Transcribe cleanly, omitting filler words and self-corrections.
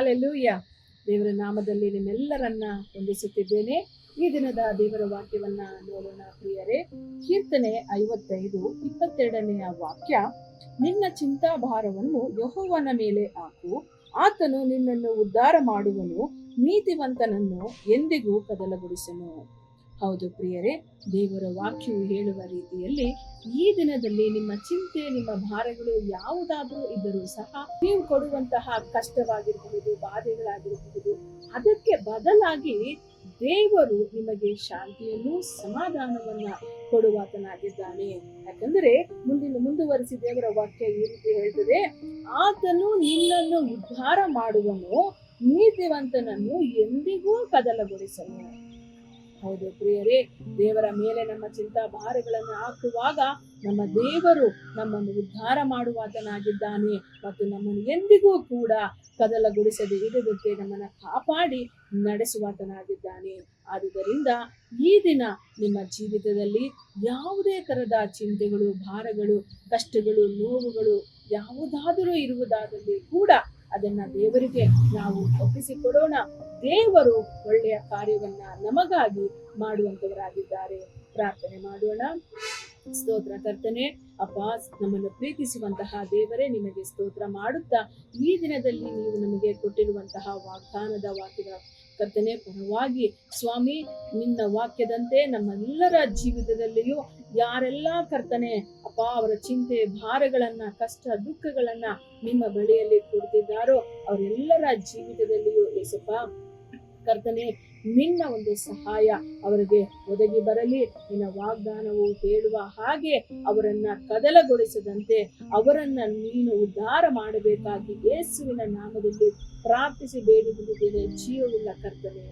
Hallelujah. ದೇವರ ನಾಮದಲ್ಲಿ ನಿಮ್ಮೆಲ್ಲರನ್ನ ವಂದಿಸುತ್ತಿದ್ದೇನೆ. ಈ ದಿನದ ದೇವರ ವಾಕ್ಯವನ್ನ ನೋಡೋಣ ಪ್ರಿಯರೇ. ಕೀರ್ತನೆ 55:22 ವಾಕ್ಯ, ನಿನ್ನ ಚಿಂತಾಭಾರವನ್ನು ಯೆಹೋವನ ಮೇಲೆ ಹಾಕು, ಆತನು ನಿನ್ನನ್ನು ಉದ್ಧಾರ ಮಾಡುವನು, ನೀತಿವಂತನನ್ನು ಎಂದಿಗೂ ಕದಲಗೊಳಿಸನು. ಹೌದು ಪ್ರಿಯರೇ, ದೇವರ ವಾಕ್ಯವು ಹೇಳುವ ರೀತಿಯಲ್ಲಿ ಈ ದಿನದಲ್ಲಿ ನಿಮ್ಮ ಚಿಂತೆ, ನಿಮ್ಮ ಭಾರಗಳು ಯಾವುದಾದರೂ ಇದ್ದರೂ ಸಹ, ನೀವು ಕೊಡುವಂತಹ ಕಷ್ಟವಾಗಿರಬಹುದು, ಬಾಧೆಗಳಾಗಿರಬಹುದು, ಅದಕ್ಕೆ ಬದಲಾಗಿ ದೇವರು ನಿಮಗೆ ಶಾಂತಿಯನ್ನು, ಸಮಾಧಾನವನ್ನ ಕೊಡುವಾತನಾಗಿದ್ದಾನೆ. ಯಾಕಂದ್ರೆ ಮುಂದುವರಿಸಿ ದೇವರ ವಾಕ್ಯ ಈ ರೀತಿ ಹೇಳ್ತದೆ, ಆತನು ನಿನ್ನನ್ನು ಉದ್ಧಾರ ಮಾಡುವನು, ನೀತಿವಂತನನ್ನು ಎಂದಿಗೂ ಕದಲಗೊಳಿಸನು. ಹೌದು ಪ್ರಿಯರೇ, ದೇವರ ಮೇಲೆ ನಮ್ಮ ಚಿಂತಾ ಭಾರಗಳನ್ನು ಹಾಕುವಾಗ ನಮ್ಮ ದೇವರು ನಮ್ಮನ್ನು ಉದ್ಧಾರ ಮಾಡುವಾತನಾಗಿದ್ದಾನೆ ಮತ್ತು ನಮ್ಮನ್ನು ಎಂದಿಗೂ ಕೂಡ ಕದಲಗೊಳಿಸದೆ ಇರುವುದಕ್ಕೆ ನಮ್ಮನ್ನು ಕಾಪಾಡಿ ನಡೆಸುವಾತನಾಗಿದ್ದಾನೆ. ಆದುದರಿಂದ ಈ ದಿನ ನಿಮ್ಮ ಜೀವಿತದಲ್ಲಿ ಯಾವುದೇ ತರದ ಚಿಂತೆಗಳು, ಭಾರಗಳು, ಕಷ್ಟಗಳು, ನೋವುಗಳು ಯಾವುದಾದರೂ ಇರುವುದಾದಲ್ಲಿ ಕೂಡ ಅದನ್ನ ದೇವರಿಗೆ ನಾವು ಒಪ್ಪಿಸಿಕೊಡೋಣ. ದೇವರು ಒಳ್ಳೆಯ ಕಾರ್ಯವನ್ನ ನಮಗಾಗಿ ಮಾಡುವಂತವರಾಗಿದ್ದಾರೆ. ಪ್ರಾರ್ಥನೆ ಮಾಡೋಣ. ಸ್ತೋತ್ರ ಕರ್ತನೆ, ಅಪ್ಪ, ನಮ್ಮನ್ನು ಪ್ರೀತಿಸುವಂತಹ ದೇವರೇ, ನಿಮಗೆ ಸ್ತೋತ್ರ ಮಾಡುತ್ತಾ ಈ ದಿನದಲ್ಲಿ ನೀವು ನಮಗೆ ಕೊಟ್ಟಿರುವಂತಹ ವಾಗ್ದಾನದ ವಾಕ್ಯದ ಕರ್ತನೆ ಪರವಾಗಿ ಸ್ವಾಮಿ, ನಿನ್ನ ವಾಕ್ಯದಂತೆ ನಮ್ಮೆಲ್ಲರ ಜೀವಿತದಲ್ಲಿಯೂ ಯಾರೆಲ್ಲ ಕರ್ತನೆ ಅಪ್ಪ ಅವರ ಚಿಂತೆ ಭಾರಗಳನ್ನ, ಕಷ್ಟ ದುಃಖಗಳನ್ನ ನಿಮ್ಮ ಬಳಿಯಲ್ಲಿ ಕೊಡ್ತಿದ್ದಾರೋ ಅವರೆಲ್ಲರ ಜೀವಿತದಲ್ಲಿಯೂ ಯೇಸಪ್ಪ ಕರ್ತನೆ, ನಿನ್ನ ಒಂದು ಸಹಾಯ ಅವರಿಗೆ ಒದಗಿ ಬರಲಿ. ನಿನ್ನ ವಾಗ್ದಾನವು ಹೇಳುವ ಹಾಗೆ ಅವರನ್ನ ಕದಲಗೊಳಿಸದಂತೆ ಅವರನ್ನ ನೀನು ಉದ್ಧಾರ ಮಾಡಬೇಕಾಗಿ ಯೇಸುವಿನ ನಾಮದಲ್ಲಿ ಪ್ರಾರ್ಥಿಸಿ ಬೇಡಿಕೊಂಡಿದ್ದೇನೆ, ಜೀವವುಳ್ಳ ಕರ್ತನೆ.